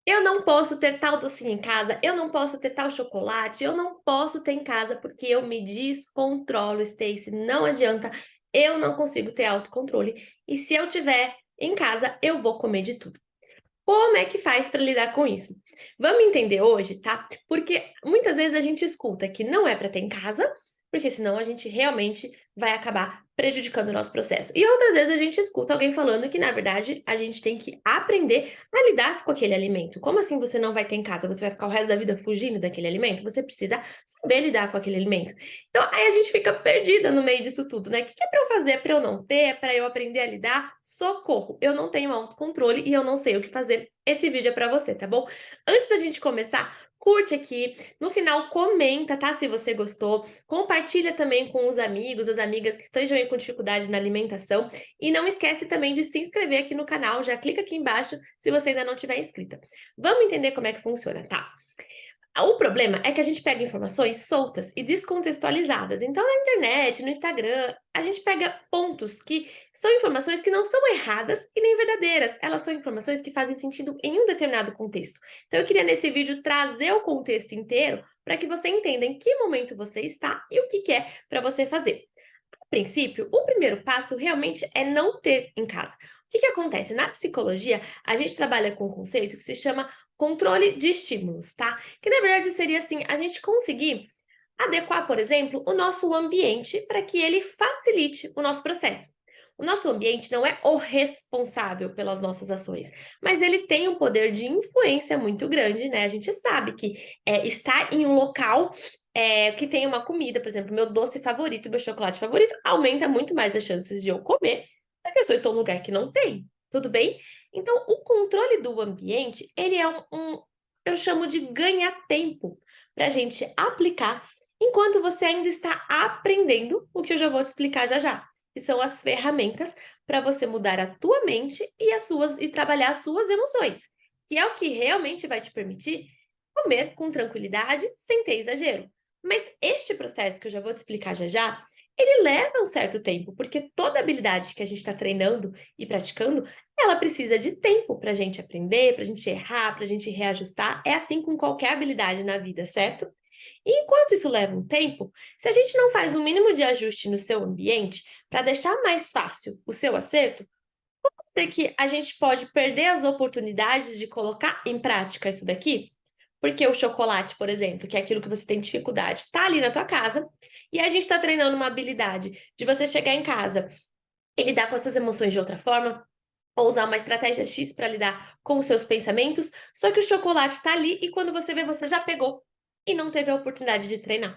Eu não posso ter tal docinho em casa, eu não posso ter tal chocolate, eu não posso ter em casa porque eu me descontrolo, Stacy, não adianta, eu não consigo ter autocontrole. E se eu tiver em casa, eu vou comer de tudo. Como é que faz para lidar com isso? Vamos entender hoje, tá? Porque muitas vezes a gente escuta que não é para ter em casa, porque senão a gente realmente vai acabar prejudicando o nosso processo. E outras vezes a gente escuta alguém falando que, na verdade, a gente tem que aprender a lidar com aquele alimento. Como assim você não vai ter em casa? Você vai ficar o resto da vida fugindo daquele alimento? Você precisa saber lidar com aquele alimento. Então, aí a gente fica perdida no meio disso tudo, né? O que é para eu fazer? É para eu não ter? É para eu aprender a lidar? Socorro! Eu não tenho autocontrole e eu não sei o que fazer. Esse vídeo é para você, tá bom? Antes da gente começar, curte aqui, no final comenta, tá? Se você gostou, compartilha também com os amigos, as amigas que estejam aí com dificuldade na alimentação e não esquece também de se inscrever aqui no canal, já clica aqui embaixo se você ainda não tiver inscrita. Vamos entender como é que funciona, tá? O problema é que a gente pega informações soltas e descontextualizadas. Então, na internet, no Instagram, a gente pega pontos que são informações que não são erradas e nem verdadeiras. Elas são informações que fazem sentido em um determinado contexto. Então, eu queria nesse vídeo trazer o contexto inteiro para que você entenda em que momento você está e o que é para você fazer. A princípio, o primeiro passo realmente é não ter em casa. O que acontece? Na psicologia, a gente trabalha com um conceito que se chama controle de estímulos, tá? Que na verdade seria assim, a gente conseguir adequar, por exemplo, o nosso ambiente para que ele facilite o nosso processo. O nosso ambiente não é o responsável pelas nossas ações, mas ele tem um poder de influência muito grande, né? A gente sabe que estar em um local que tem uma comida, por exemplo, meu doce favorito, meu chocolate favorito, aumenta muito mais as chances de eu comer do que se eu estou num lugar que não tem, tudo bem? Então, o controle do ambiente, ele é eu chamo de ganha-tempo para a gente aplicar enquanto você ainda está aprendendo o que eu já vou te explicar já já, que são as ferramentas para você mudar a tua mente e trabalhar as suas emoções, que é o que realmente vai te permitir comer com tranquilidade, sem ter exagero. Mas este processo que eu já vou te explicar já já, ele leva um certo tempo, porque toda habilidade que a gente está treinando e praticando, ela precisa de tempo para a gente aprender, para a gente errar, para a gente reajustar. É assim com qualquer habilidade na vida, certo? E enquanto isso leva um tempo, se a gente não faz um mínimo de ajuste no seu ambiente para deixar mais fácil o seu acerto, pode ser que a gente pode perder as oportunidades de colocar em prática isso daqui. Porque o chocolate, por exemplo, que é aquilo que você tem dificuldade, está ali na tua casa, e a gente está treinando uma habilidade de você chegar em casa e lidar com as suas emoções de outra forma, ou usar uma estratégia X para lidar com os seus pensamentos, só que o chocolate está ali e quando você vê, você já pegou e não teve a oportunidade de treinar.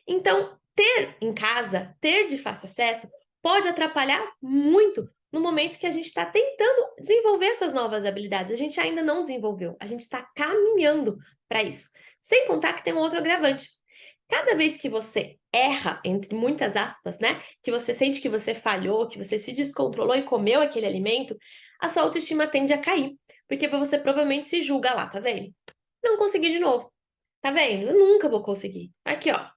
Então, ter em casa, ter de fácil acesso, pode atrapalhar muito no momento que a gente está tentando desenvolver essas novas habilidades. A gente ainda não desenvolveu, a gente está caminhando para isso. Sem contar que tem um outro agravante. Cada vez que você erra, entre muitas aspas, né? Que você sente que você falhou, que você se descontrolou e comeu aquele alimento, a sua autoestima tende a cair. Porque você provavelmente se julga lá, tá vendo? Não consegui de novo. Tá vendo? Eu nunca vou conseguir. Aqui, ó.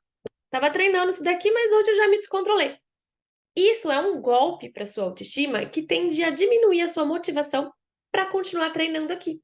Tava treinando isso daqui, mas hoje eu já me descontrolei. Isso é um golpe para sua autoestima que tende a diminuir a sua motivação para continuar treinando aqui.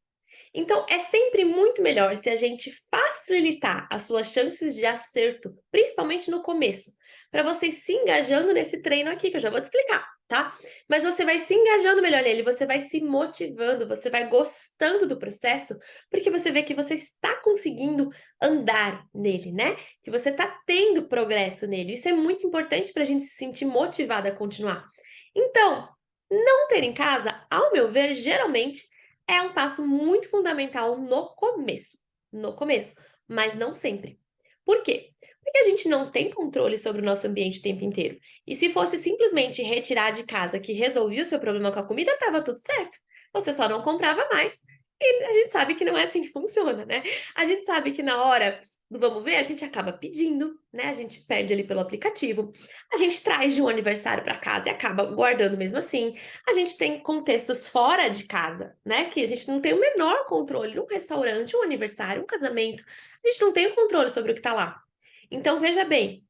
Então, é sempre muito melhor se a gente facilitar as suas chances de acerto, principalmente no começo, para você ir se engajando nesse treino aqui, que eu já vou te explicar, tá? Mas você vai se engajando melhor nele, você vai se motivando, você vai gostando do processo, porque você vê que você está conseguindo andar nele, né? Que você está tendo progresso nele. Isso é muito importante para a gente se sentir motivada a continuar. Então, não ter em casa, ao meu ver, geralmente é um passo muito fundamental no começo, mas não sempre. Por quê? Porque a gente não tem controle sobre o nosso ambiente o tempo inteiro. E se fosse simplesmente retirar de casa que resolvia o seu problema com a comida, estava tudo certo. Você só não comprava mais. E a gente sabe que não é assim que funciona, né? A gente sabe que na hora do vamos ver, a gente acaba pedindo, né? A gente pede ali pelo aplicativo. A gente traz de um aniversário para casa e acaba guardando mesmo assim. A gente tem contextos fora de casa, né? Que a gente não tem o menor controle. Um restaurante, um aniversário, um casamento. A gente não tem o controle sobre o que está lá. Então, veja bem,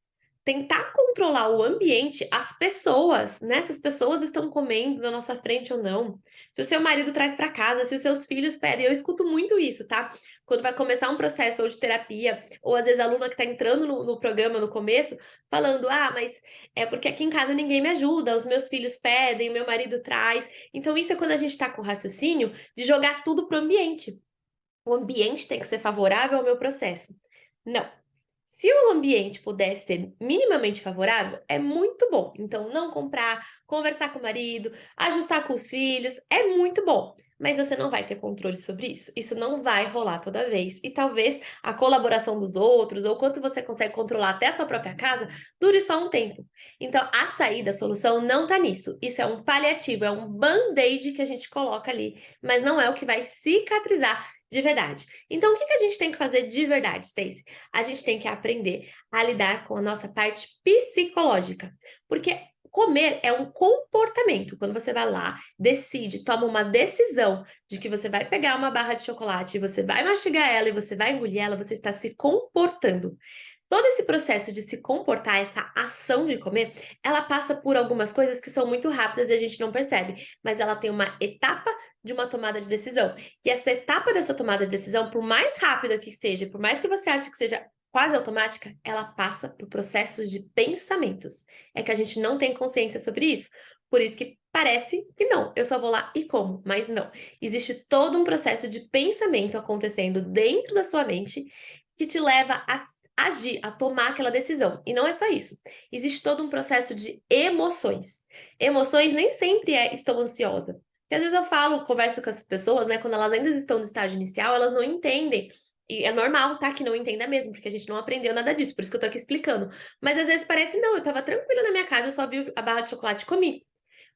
tentar controlar o ambiente, as pessoas, né? Se as pessoas estão comendo na nossa frente ou não. Se o seu marido traz para casa, se os seus filhos pedem. Eu escuto muito isso, tá? Quando vai começar um processo ou de terapia, ou às vezes a aluna que está entrando no programa no começo, falando: ah, mas é porque aqui em casa ninguém me ajuda, os meus filhos pedem, o meu marido traz. Então, isso é quando a gente está com o raciocínio de jogar tudo pro ambiente. O ambiente tem que ser favorável ao meu processo. Não. Se o ambiente pudesse ser minimamente favorável, é muito bom. Então, não comprar, conversar com o marido, ajustar com os filhos, é muito bom. Mas você não vai ter controle sobre isso. Isso não vai rolar toda vez. E talvez a colaboração dos outros, ou quanto você consegue controlar até a sua própria casa, dure só um tempo. Então, a saída, a solução não tá nisso. Isso é um paliativo, é um band-aid que a gente coloca ali, mas não é o que vai cicatrizar de verdade. Então, o que a gente tem que fazer de verdade, Stacey? A gente tem que aprender a lidar com a nossa parte psicológica. Porque comer é um comportamento. Quando você vai lá, decide, toma uma decisão de que você vai pegar uma barra de chocolate e você vai mastigar ela e você vai engolir ela, você está se comportando. Todo esse processo de se comportar, essa ação de comer, ela passa por algumas coisas que são muito rápidas e a gente não percebe, mas ela tem uma etapa de uma tomada de decisão. E essa etapa dessa tomada de decisão, por mais rápida que seja, por mais que você ache que seja quase automática, ela passa por processos de pensamentos. É que a gente não tem consciência sobre isso. Por isso que parece que não, eu só vou lá e como, mas não. Existe todo um processo de pensamento acontecendo dentro da sua mente que te leva a agir, a tomar aquela decisão. E não é só isso. Existe todo um processo de emoções. Emoções nem sempre é estou ansiosa. Porque às vezes eu falo, converso com essas pessoas, né, quando elas ainda estão no estágio inicial, elas não entendem. E é normal, tá? Que não entenda mesmo, porque a gente não aprendeu nada disso, por isso que eu tô aqui explicando. Mas às vezes parece, não, eu tava tranquila na minha casa, eu só vi a barra de chocolate e comi.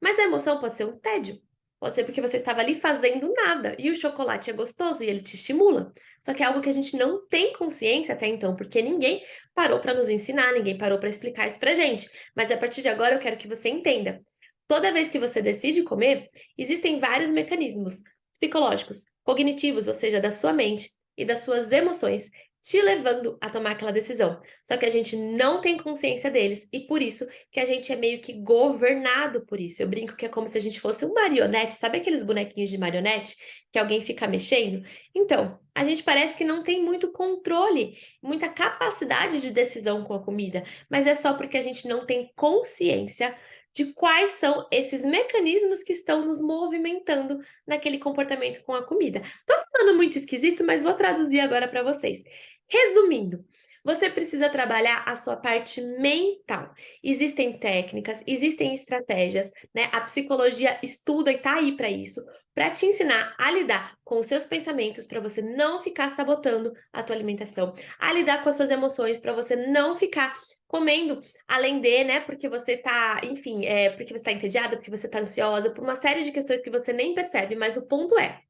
Mas a emoção pode ser um tédio. Pode ser porque você estava ali fazendo nada e o chocolate é gostoso e ele te estimula. Só que é algo que a gente não tem consciência até então, porque ninguém parou para nos ensinar, ninguém parou para explicar isso pra gente. Mas a partir de agora eu quero que você entenda. Toda vez que você decide comer, existem vários mecanismos psicológicos, cognitivos, ou seja, da sua mente e das suas emoções, te levando a tomar aquela decisão. Só que a gente não tem consciência deles e por isso que a gente é meio que governado por isso. Eu brinco que é como se a gente fosse um marionete, sabe aqueles bonequinhos de marionete que alguém fica mexendo? Então, a gente parece que não tem muito controle, muita capacidade de decisão com a comida, mas é só porque a gente não tem consciência de quais são esses mecanismos que estão nos movimentando naquele comportamento com a comida. Tô falando muito esquisito, mas vou traduzir agora para vocês. Resumindo, você precisa trabalhar a sua parte mental. Existem técnicas, existem estratégias, né? A psicologia estuda e tá aí para isso, para te ensinar a lidar com os seus pensamentos, para você não ficar sabotando a tua alimentação, a lidar com as suas emoções, para você não ficar comendo além de, né? Porque você tá, enfim, porque você tá entediada, porque você tá ansiosa, por uma série de questões que você nem percebe, mas o ponto é,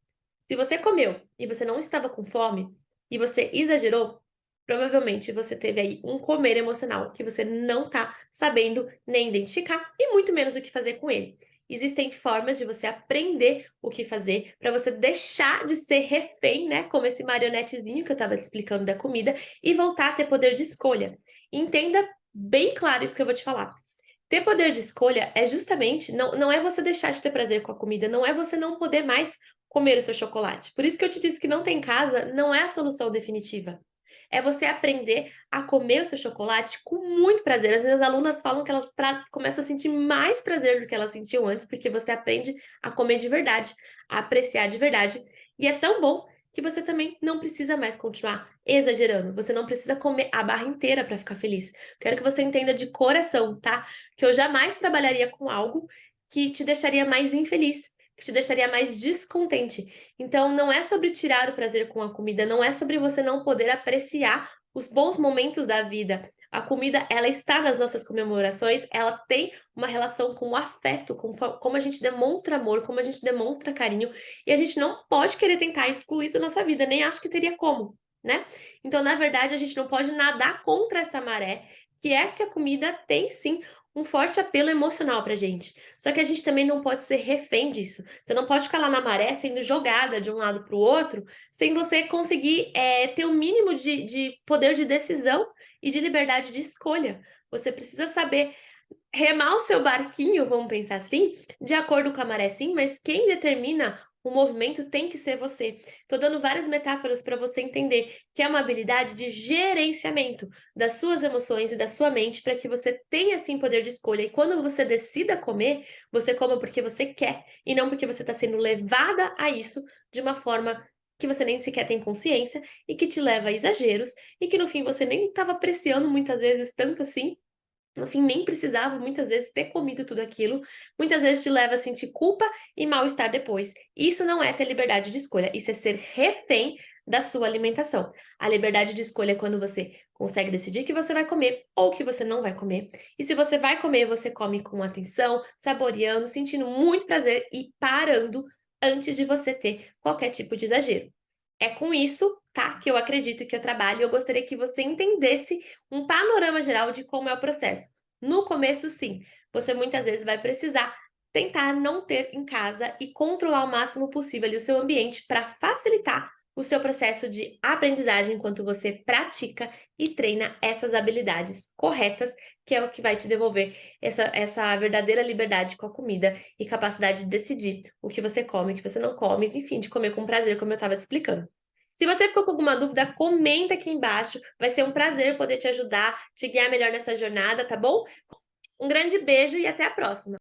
se você comeu e você não estava com fome e você exagerou, provavelmente você teve aí um comer emocional que você não tá sabendo nem identificar e muito menos o que fazer com ele. Existem formas de você aprender o que fazer para você deixar de ser refém, né, como esse marionetezinho que eu estava te explicando da comida e voltar a ter poder de escolha. Entenda bem claro isso que eu vou te falar. Ter poder de escolha é justamente, não é você deixar de ter prazer com a comida, não é você não poder mais comer o seu chocolate. Por isso que eu te disse que não tem casa, não é a solução definitiva. É você aprender a comer o seu chocolate com muito prazer. Às vezes as alunas falam que elas começam a sentir mais prazer do que elas sentiam antes, porque você aprende a comer de verdade, a apreciar de verdade. E é tão bom que você também não precisa mais continuar exagerando. Você não precisa comer a barra inteira para ficar feliz. Quero que você entenda de coração, tá? Que eu jamais trabalharia com algo que te deixaria mais infeliz, que te deixaria mais descontente. Então, não é sobre tirar o prazer com a comida, não é sobre você não poder apreciar os bons momentos da vida. A comida, ela está nas nossas comemorações, ela tem uma relação com o afeto, com como a gente demonstra amor, como a gente demonstra carinho, e a gente não pode querer tentar excluir isso da nossa vida, nem acho que teria como, né? Então, na verdade, a gente não pode nadar contra essa maré, que é que a comida tem sim um forte apelo emocional pra gente. Só que a gente também não pode ser refém disso. Você não pode ficar lá na maré sendo jogada de um lado para o outro, sem você conseguir ter o mínimo de poder de decisão e de liberdade de escolha. Você precisa saber remar o seu barquinho, vamos pensar assim, de acordo com a maré sim, mas quem determina o movimento tem que ser você. Tô dando várias metáforas para você entender que é uma habilidade de gerenciamento das suas emoções e da sua mente para que você tenha assim poder de escolha. E quando você decida comer, você coma porque você quer e não porque você está sendo levada a isso de uma forma que você nem sequer tem consciência e que te leva a exageros e que no fim você nem estava apreciando muitas vezes tanto assim, no fim, nem precisava muitas vezes ter comido tudo aquilo, muitas vezes te leva a sentir culpa e mal-estar depois. Isso não é ter liberdade de escolha, isso é ser refém da sua alimentação. A liberdade de escolha é quando você consegue decidir que você vai comer ou que você não vai comer. E se você vai comer, você come com atenção, saboreando, sentindo muito prazer e parando antes de você ter qualquer tipo de exagero. É com isso, tá, que eu acredito que eu trabalho. Eu gostaria que você entendesse um panorama geral de como é o processo. No começo, sim, você muitas vezes vai precisar tentar não ter em casa e controlar o máximo possível ali o seu ambiente para facilitar o seu processo de aprendizagem enquanto você pratica e treina essas habilidades corretas, que é o que vai te devolver essa verdadeira liberdade com a comida e capacidade de decidir o que você come, o que você não come, enfim, de comer com prazer, como eu estava te explicando. Se você ficou com alguma dúvida, comenta aqui embaixo. Vai ser um prazer poder te ajudar, te guiar melhor nessa jornada, tá bom? Um grande beijo e até a próxima!